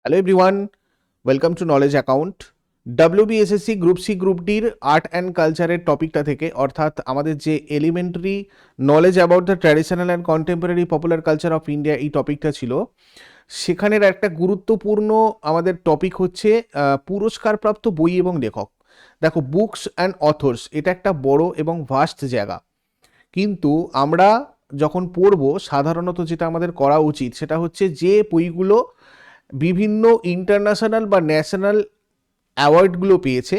Hello everyone, welcome to knowledge account. WBSSC group C group ডির art and কালচারের টপিকটা থেকে, অর্থাৎ আমাদের যে elementary knowledge about the traditional and contemporary popular culture of India, এই টপিকটা ছিল। সেখানের একটা গুরুত্বপূর্ণ আমাদের টপিক হচ্ছে পুরস্কারপ্রাপ্ত বই এবং লেখক। দেখো, বুকস অ্যান্ড অথর্স এটা একটা বড় এবং ভাস্ট জায়গা, কিন্তু আমরা যখন পড়বো সাধারণত যেটা আমাদের করা উচিত সেটা হচ্ছে যে বইগুলো বিভিন্ন ইন্টারন্যাশনাল বা ন্যাশনাল অ্যাওয়ার্ডগুলো পেয়েছে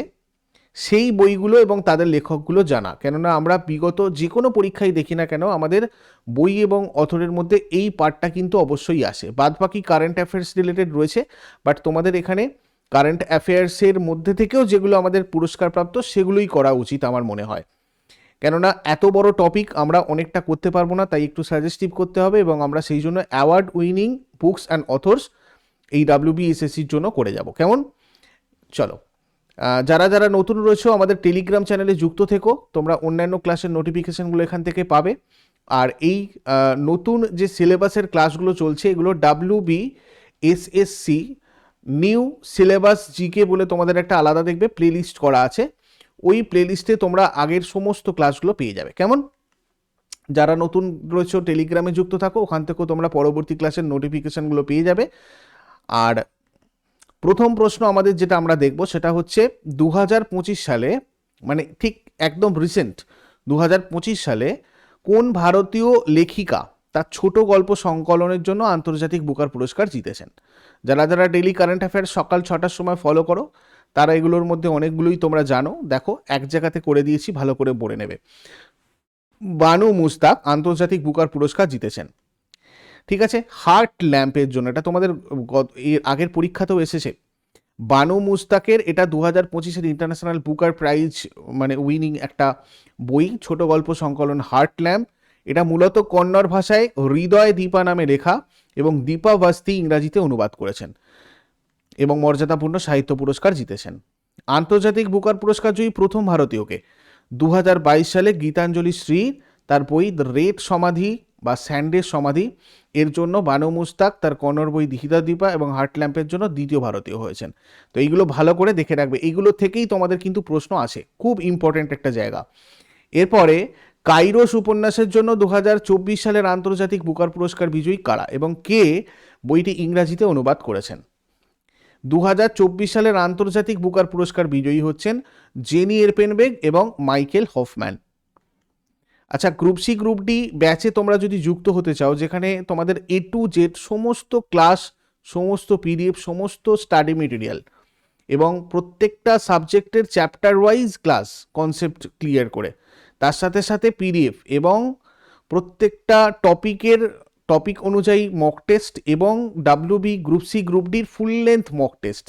সেই বইগুলো এবং তাদের লেখকগুলো জানা। কেননা আমরা বিগত যে কোনো পরীক্ষায় দেখি না কেন, আমাদের বই এবং অথরের মধ্যে এই পার্টটা কিন্তু অবশ্যই আসে। বাদ বাকি কারেন্ট অ্যাফেয়ার্স রিলেটেড রয়েছে, বাট তোমাদের এখানে কারেন্ট অ্যাফেয়ার্সের মধ্যে থেকেও যেগুলো আমাদের পুরস্কারপ্রাপ্ত সেগুলোই করা উচিত আমার মনে হয়। কেননা এত বড় টপিক আমরা অনেকটা করতে পারবো না, তাই একটু সাজেস্টিভ করতে হবে, এবং আমরা সেই জন্য award winning books and authors এই ডাব্লিউবিএসএসসির জন্য করে যাব। কেমন? চলো, যারা যারা নতুন রয়েছে আমাদের টেলিগ্রাম চ্যানেলে যুক্ত থেকো, তোমরা অন্যান্য ক্লাসের নোটিফিকেশানগুলো এখান থেকে পাবে। আর এই নতুন যে সিলেবাসের ক্লাসগুলো চলছে এগুলো ডাব্লিউবিএসএসসি নিউ সিলেবাস জিকে বলে তোমাদের একটা আলাদা দেখবে প্লেলিস্ট করা আছে। ওই প্লেলিস্টে তোমরা আগের সমস্ত ক্লাসগুলো পেয়ে যাবে। কেমন? যারা নতুন রয়েছে টেলিগ্রামে যুক্ত থাকো, ওখান থেকেও তোমরা পরবর্তী ক্লাসের নোটিফিকেশানগুলো পেয়ে যাবে। আর প্রথম প্রশ্ন আমাদের যেটা আমরা দেখব সেটা হচ্ছে 2025 সালে, মানে ঠিক একদম রিসেন্ট 2025 সালে কোন ভারতীয় লেখিকা তার ছোট গল্প সংকলনের জন্য আন্তর্জাতিক বুকার পুরস্কার জিতেছেন? যারা যারা ডেইলি কারেন্ট অ্যাফেয়ার্স সকাল 6টার সময় ফলো করো তারা এগুলোর মধ্যে অনেকগুলোই তোমরা জানো। দেখো, এক জায়গাতে করে দিয়েছি, ভালো করে পড়ে নেবে। বানু মুস্তাক আন্তর্জাতিক বুকার পুরস্কার জিতেছেন। ঠিক আছে, হার্ট ল্যাম্পের জন্য, এটা তোমাদের এর আগের পরীক্ষাতেও এসেছে। বানু মুস্তাকের এটা 2025-এর ইন্টারন্যাশনাল বুকার প্রাইজ মানে উইনিং একটা বই, ছোট গল্প সংকলন হার্ট ল্যাম্প। এটা মূলত কন্নড় ভাষায় হৃদয় দীপা নামে লেখা, এবং দীপা ভাস্তি ইংরাজিতে অনুবাদ করেছেন এবং মর্যাদাপূর্ণ সাহিত্য পুরস্কার জিতেছেন। আন্তর্জাতিক বুকার পুরস্কার জয়ী প্রথম ভারতীয়কে 2022 সালে গীতাঞ্জলি শ্রী তার বই দ্য রেড সমাধি বা স্যান্ডের সমাধি এর জন্য বানু মুস্তাক তার কন্নড় বই হৃদয় দীপা এবং হার্ট ল্যাম্পের জন্য দ্বিতীয় ভারতীয় হয়েছেন। তো এইগুলো ভালো করে দেখে রাখবে, এইগুলো থেকেই তোমাদের কিন্তু প্রশ্ন আসে, খুব ইম্পর্টেন্ট একটা জায়গা। এরপরে কাইরোস উপন্যাসের জন্য 2024 সালের আন্তর্জাতিক বুকার পুরস্কার বিজয়ী কারা এবং কে বইটি ইংরাজিতে অনুবাদ করেছেন? 2024 সালের আন্তর্জাতিক বুকার পুরস্কার বিজয়ী হচ্ছেন জেনি এরপেনবেগ এবং মাইকেল হফম্যান। আচ্ছা, গ্রুপ সি গ্রুপ ডি ব্যাচে তোমরা যদি যুক্ত হতে চাও, যেখানে তোমাদের A to Z সমস্ত ক্লাস, সমস্ত পিডিএফ, সমস্ত স্টাডি মেটেরিয়াল এবং প্রত্যেকটা সাবজেক্টের chapter wise class concept clear করে, তার সাথে সাথে পিডিএফ এবং প্রত্যেকটা টপিক অনুযায়ী মক টেস্ট এবং ডাব্লিউবি গ্রুপ সি গ্রুপ ডির full length mock test,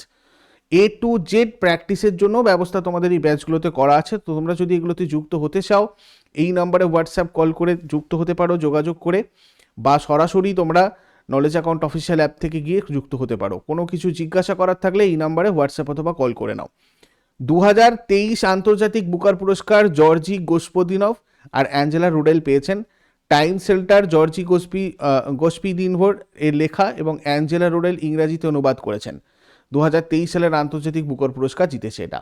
A to Z প্র্যাকটিসের জন্য ব্যবস্থা তোমাদের এই ব্যাচগুলোতে করা আছে। তো তোমরা যদি এগুলোতে যুক্ত হতে চাও, এই নাম্বারে হোয়াটসঅ্যাপ কল করে যুক্ত হতে পারো, যোগাযোগ করে, বা সরাসরি তোমরা নলেজ অ্যাকাউন্ট অফিসিয়াল অ্যাপ থেকে গিয়ে যুক্ত হতে পারো। কোনো কিছু জিজ্ঞাসা করার থাকলে এই নাম্বারে হোয়াটসঅ্যাপ অথবা কল করে নাও। 2023 আন্তর্জাতিক বুকার পুরস্কার জর্জি গোসপদিনভ আর অ্যাঞ্জেলা রুডেল পেয়েছেন। টাইম শেল্টার জর্জি গোসপিদিনভোর এর লেখা এবং অ্যাঞ্জেলা রুডেল ইংরাজিতে অনুবাদ করেছেন। 2023 সালের আন্তর্জাতিক বুকার পুরস্কার জিতেছে এটা।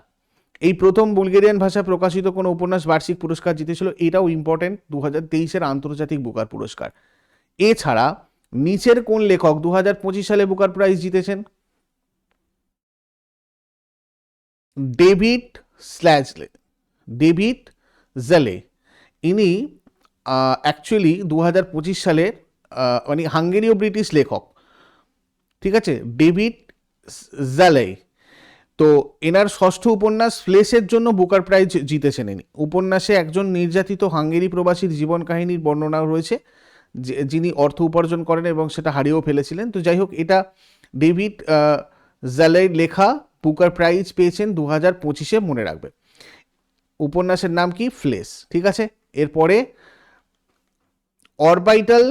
এই প্রথম বুলগেরিয়ান ভাষায় প্রকাশিত কোনো উপন্যাস বার্ষিক পুরস্কার জিতেছিল, এটাও ইম্পর্টেন্ট, 2023-এর আন্তর্জাতিক বুকার পুরস্কার। এছাড়া নিচের কোন লেখক 2025 সালে বুকার প্রাইজ জিতেছেন? ডেভিড জেলে। ইনি অ্যাকচুয়ালি 2025 সালের মানে হাঙ্গেরীয় ব্রিটিশ লেখক। ঠিক আছে, ডেভিড জেলে। তো এনার ষষ্ঠ উপন্যাস ফ্লেশের জন্য বুকার প্রাইজ জিতেছেন ইনি। উপন্যাসে একজন নির্যাতিত হাঙ্গেরি প্রবাসীর জীবন কাহিনীর বর্ণনা রয়েছে, যিনি অর্থ উপার্জন করেন এবং সেটা হারিয়েও ফেলেছিলেন। তো যাই হোক, এটা ডেভিড জেলের লেখা, বুকার প্রাইজ পেয়েছেন 2025-এ, মনে রাখবে। উপন্যাসের নাম কি? ফ্লেশ। ঠিক আছে, এরপরে orbital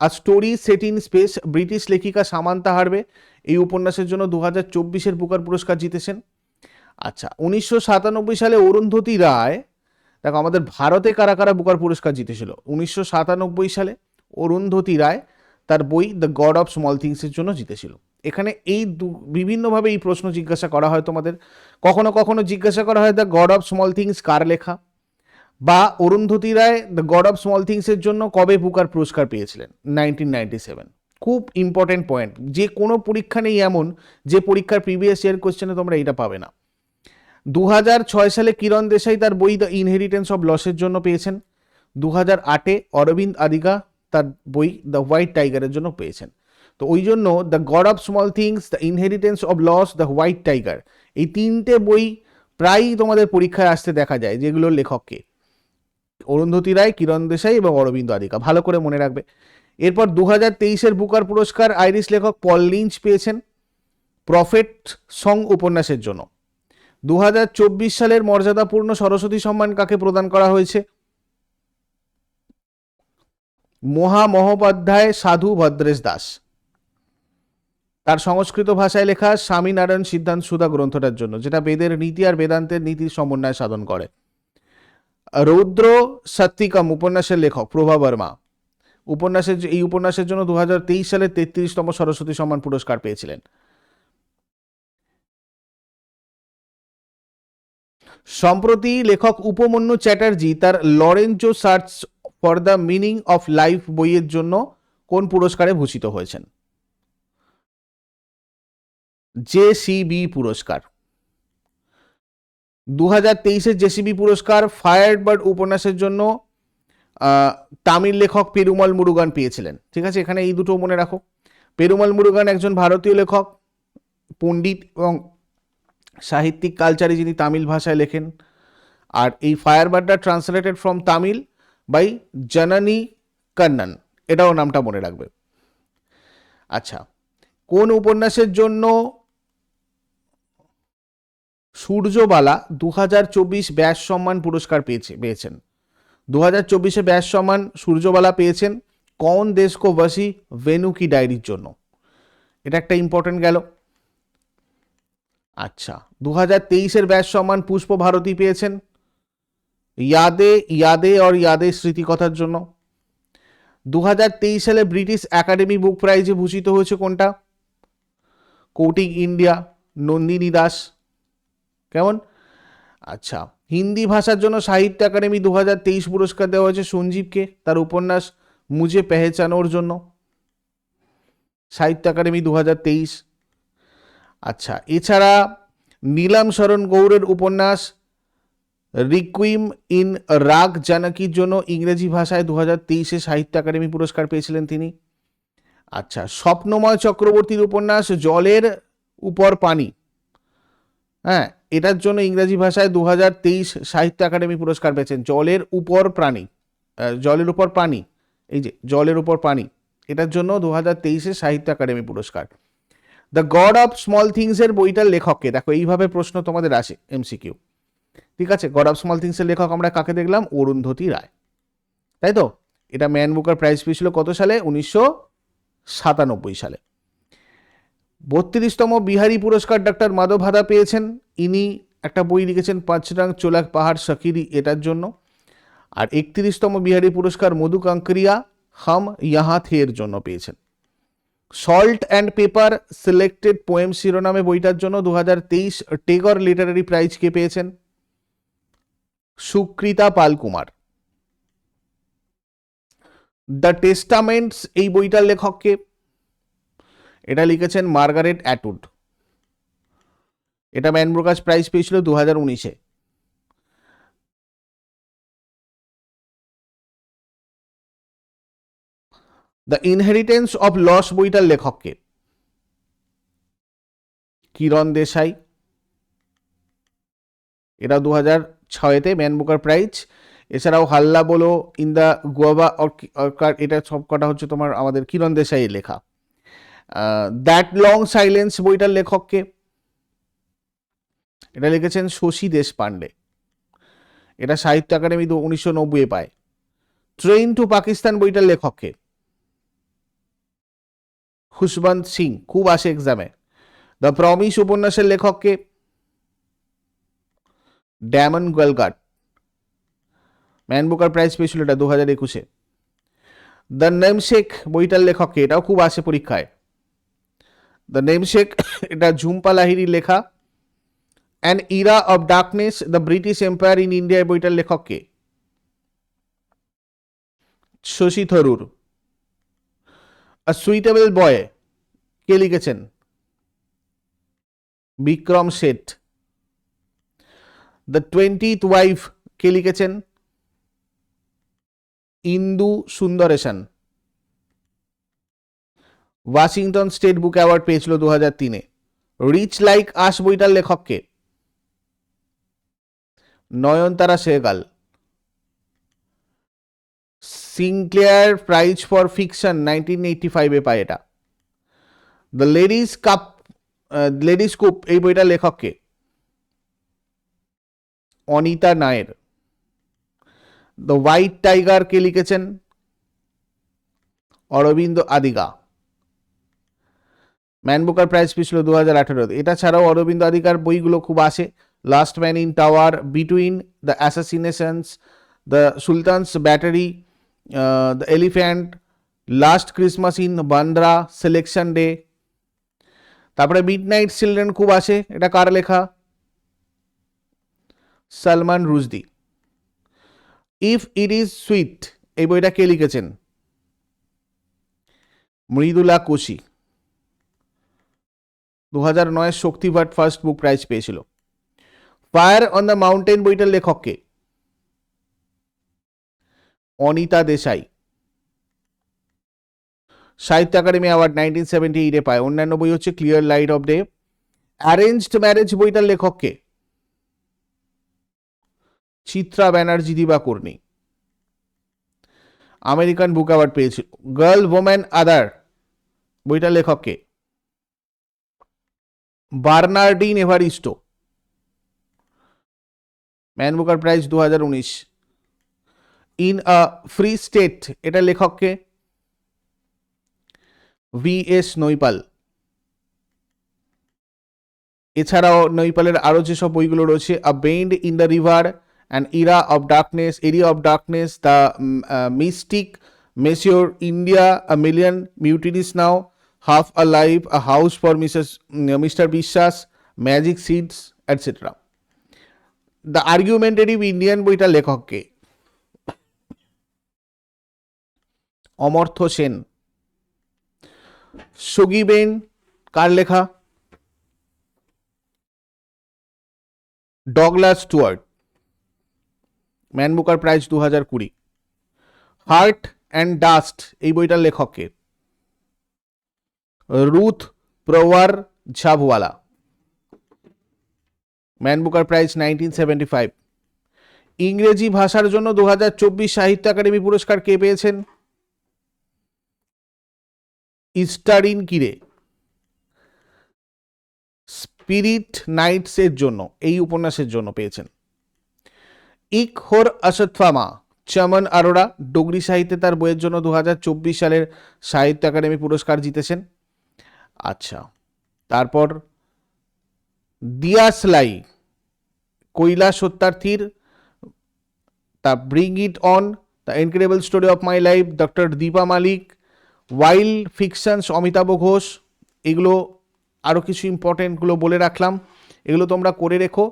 a story set in space, British লেখিকা সামান্তা হারবে এই উপন্যাসের জন্য 2024-এর বুকার পুরস্কার জিতেছেন। আচ্ছা, 1997 সালে অরুন্ধতী রায়, দেখো আমাদের ভারতে কারা কারা বুকার পুরস্কার জিতেছিল। 1997 সালে অরুন্ধতী রায় তার বই দ্য গড অফ স্মল থিংসের জন্য জিতেছিল। এখানে বিভিন্নভাবে এই প্রশ্ন জিজ্ঞাসা করা হয় তোমাদের। কখনো কখনো জিজ্ঞাসা করা হয় the god of small things কার লেখা, বা Arundhati Roy the god of small থিংসের জন্য কবে বুকার পুরস্কার পেয়েছিলেন? 1997। খুব ইম্পর্টেন্ট পয়েন্ট, যে কোনো পরীক্ষা নেই এমন যে পরীক্ষার প্রিভিয়াস ইয়ার কোশ্চেনে তোমরা এটা পাবে না। 2006 সালে কিরণ দেশাই তার বই দ্য ইনহেরিটেন্স অফ লসের জন্য পেয়েছেন। 2008-এ অরবিন্দ আদিগা তার বই দ্য হোয়াইট টাইগারের জন্য পেয়েছেন। তো ওই জন্য the god of small things, the inheritance of loss, the white tiger, এই তিনটে বই প্রায়ই তোমাদের পরীক্ষায় আসতে দেখা যায়, যেগুলোর লেখককে অরুন্ধতী রায়, কিরণ দেশাই এবং অরবিন্দ আদিকা, ভালো করে মনে রাখবে। এরপর 2023-এর বুকার পুরস্কার আইরিশ লেখক পল লিঞ্চ পেয়েছেন প্রফেট সং উপন্যাসের জন্য। 2024 সালের মর্যাদাপূর্ণ সরস্বতী সম্মান কাকে প্রদান করা হয়েছে? মহামহোপাধ্যায় সাধু ভদ্রেশ দাস, তার সংস্কৃত ভাষায় লেখা স্বামীনারায়ণ সিদ্ধান্ত সুধা গ্রন্থটার জন্য, যেটা বেদের নীতি আর বেদান্তের নীতির সমন্বয় সাধন করে। রৌদ্র সত্যিকম উপন্যাসের লেখক প্রভা বর্মা এই উপন্যাসের জন্য 2023 সালে 33তম সরস্বতী সম্মান পুরস্কার পেয়েছিলেন। সম্প্রতি লেখক উপমন্যু চ্যাটার্জি তার Lorenzo search for the meaning of life বইয়ের জন্য কোন পুরস্কারে ভূষিত হয়েছেন? জেসিবি পুরস্কার। 2023-এর জেসিবি পুরস্কার ফায়ার্ড বার্ড উপন্যাসের জন্য তামিল লেখক পেরুমাল মুরুগান পেয়েছিলেন। ঠিক আছে, এখানে এই দুটো মনে রাখো। পেরুমাল মুরুগান একজন ভারতীয় লেখক, পণ্ডিত এবং সাহিত্যিক কালচারে, যিনি তামিল ভাষায় লেখেন। আর এই ফায়ার বার্ডটা translated from Tamil by Janani Kannan, এটাও নামটা মনে রাখবে। আচ্ছা, কোন উপন্যাসের জন্য সূর্যবালা 2024 ব্যাস সম্মান পুরস্কার পেয়েছেন? 2024-এ ব্যাস সম্মান সূর্যবালা পেয়েছেন কৌন দেশ কো বসি ভেনু কি ডায়েরির জন্য। এটা একটা ইম্পর্টেন্ট গেল। আচ্ছা, 2023-এর ব্যাস সম্মান পুষ্প ভারতী পেয়েছেন ইয়াদে ইয়াদে और ইয়াদে স্মৃতিকথার জন্য। 2023 সালে ব্রিটিশ একাডেমি বুক প্রাইজে ভূষিত হয়েছে কোনটা? কৌটিক ইন্ডিয়া, নন্দিনী দাস। কেমন? আচ্ছা, হিন্দি ভাষার জন্য সাহিত্য একাডেমি 2023 পুরস্কার দেওয়া হয়েছে সঞ্জীবকে তার উপন্যাস মুঝে পেহচানোর জন্য, সাহিত্য একাডেমি 2023। আচ্ছা, এছাড়া নীলম শরণ গৌড়ের উপন্যাস রিকুইম ইন রাগ জানকীর জন্য ইংরেজি ভাষায় 2023-এ সাহিত্য একাডেমি পুরস্কার পেয়েছিলেন তিনি। আচ্ছা, স্বপ্নময় চক্রবর্তীর উপন্যাস জলের উপর পানি, হ্যাঁ, এটার জন্য ইংরেজি ভাষায় 2023 সাহিত্য একাডেমি পুরস্কার পেয়েছেন। জলের উপর প্রাণী, জলের উপর পানি, এই যে জলের উপর পানি, এটার জন্য 2023-এ সাহিত্য একাডেমি পুরস্কার। দ্য গড অফ স্মল থিংসের বইটার লেখককে, দেখো এইভাবে প্রশ্ন তোমাদের আসে এমসিকিউ। ঠিক আছে, গড অফ স্মল থিংসের লেখক আমরা কাকে দেখলাম? অরুন্ধতী রায়, তাই তো। এটা ম্যান বুকার প্রাইজ পেয়েছিল কত সালে? 1997 সালে। 32তম বিহারি পুরস্কার ডক্টর মাধব হাদা পেয়েছেন। ইনি একটা বই লিখেছেন পাঁচরাং চোলাক পাহাড় সকিরি, এটার জন্য। আর 31তম বিহারি পুরস্কার মধু কাঙ্করিয়া হাম ইহা থে এর জন্য পেয়েছেন। Salt and paper selected poem শিরোনামে বইটার জন্য 2023 টেগর লিটারারি প্রাইজ কে পেয়েছেন? সুকৃতা পাল কুমার। দ্য টেস্টামেন্টস এই বইটার লেখককে? এটা লিখেছেন মার্গারেট অ্যাটউড। এটা ম্যান বুকার প্রাইজ পেয়েছিল 2019-এ। দ্য ইনহেরিটেন্স অফ লস বইটার লেখককে? কিরণ দেশাই। এটা 2006-তে ম্যান বুকার প্রাইজ। এছাড়াও হাল্লা বলো, ইন দ্য গোয়াবা অর্কার, এটা সব কটা হচ্ছে তোমার আমাদের কিরণ দেশাইয়ের লেখা। দ্যাট লং সাইলেন্স বইটার লেখককে? এটা লিখেছেন শশী দেশপান্ডে। এটা সাহিত্য একাডেমি 1990-এ পায়। ট্রেন টু পাকিস্তান বইটার লেখককে? খুশবন্ত সিং, খুব আসে এক্সামে। দ্য প্রমিস উপন্যাসের লেখককে? ড্যামন গোলগাট। ম্যান বুকার প্রাইজ পেয়েছিল এটা 2021-এ। দ্য নেমশেক বইটার লেখককে? এটাও খুব আসে পরীক্ষায়। দ্য নেমশেক এটা ঝুম্পা লাহিড়ির লেখা। An Ira of darkness the British empire in India, বইটার লেখক কে? শশী থরুর। আ সুইটেবল বয় কে লিখেছেন? Vikram Seth. The 20th wife কে লিখেছেন? Indu Sundaresan. Washington state book award পেয়েছিল 2003-এ। রিচ লাইক আস বইটার লেখক কে? Nayantara Sahgal. Sinclair prize for fiction 1985-এ পায় এটা। দ্য লেডিস কুপ এই বইটার লেখক কে? অনিতা নায়ের। দ্য হোয়াইট টাইগার কে লিখেছেন? Aravind Adiga. Man Booker prize পেয়েছিল 2018। এটা ছাড়াও অরবিন্দ আদিগার বইগুলো খুব আসে। Last man in tower, between the assassinations, the sultan's battery, the elephant, last Christmas in Bandra, selection day. তারপরে মিড নাইট চিলড্রেন খুব আসে। এটা কার লেখা? Salman Rushdie. If it is sweet এই বইটা কে লিখেছেন? মৃদুলা কোশি। 2009 শক্তিপাঠ ফার্স্ট বুক প্রাইজ পেয়েছিল। ফায়ার অন দ্য মাউন্টেন বইটার লেখক কে? অনিতা দেশাই। সাহিত্য একাডেমি অ্যাওয়ার্ড 1978-এ পায়। অন্যান্য বই হচ্ছে clear light of day. Arranged marriage বইটার লেখক কে? Chitra Banerjee Divakaruni. American book award পেয়েছিল। গার্ল ওম্যান আদার বইটার লেখক কে? Bernardine Evaristo. Man Booker prize 2019। In a free state এটা লেখক কে? VS নৈপাল। এছাড়াও নৈপালের আরো যেসব বইগুলো রয়েছে, a bend in the river, an area of darkness, the mystic, masseur India, a million mutinies now, half a life, a house for mister Biswas, magic seeds, etcetera. The argumentative Indian বইটার লেখক কে? অমর্ত্য সেন। সগিবেন কার লেখা? Douglas Stuart. Man Booker prize 2020। Heart and dust এই বইটার লেখক কে? Ruth Prawer Jhabvala. Man Booker prize 1975। ইংরেজি ভাষার জন্য 2024 সাহিত্য একাডেমি পুরস্কার কে পেয়েছেন? ইস্টারিন কিরে। স্পিরিট নাইটস এর জন্য, এই উপন্যাসের জন্য পেয়েছেন। ইক হোর অশ্বত্থামা চমন আরোরা ডোগরি সাহিত্যে তার বইয়ের জন্য 2024 সালের সাহিত্য একাডেমি পুরস্কার জিতেছেন। আচ্ছা, তারপর দিয়াসলাই কৈলাস সত্যার্থীর the bring it on, the incredible story of my life, doctor Deepa Malik, wild fictions Amitav Ghosh. এগুলো আরও কিছু ইম্পর্টেন্টগুলো বলে রাখলাম, এগুলো তোমরা করে রেখো।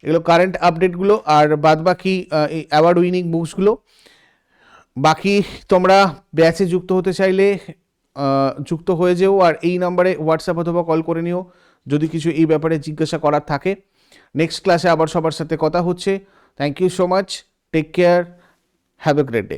এগুলো কারেন্ট আপডেটগুলো, আর বাদবাকি এই অ্যাওয়ার্ড উইনিং বুকসগুলো। বাকি তোমরা ব্যাচে যুক্ত হতে চাইলে যুক্ত হয়ে যেও, আর এই নাম্বারে হোয়াটসঅ্যাপ অথবা কল করে নিও যদি কিছু এই ব্যাপারে জিজ্ঞাসা করার থাকে। নেক্সট ক্লাসে আবার সবার সাথে কথা হচ্ছে। Thank you so much, take care, have a great day.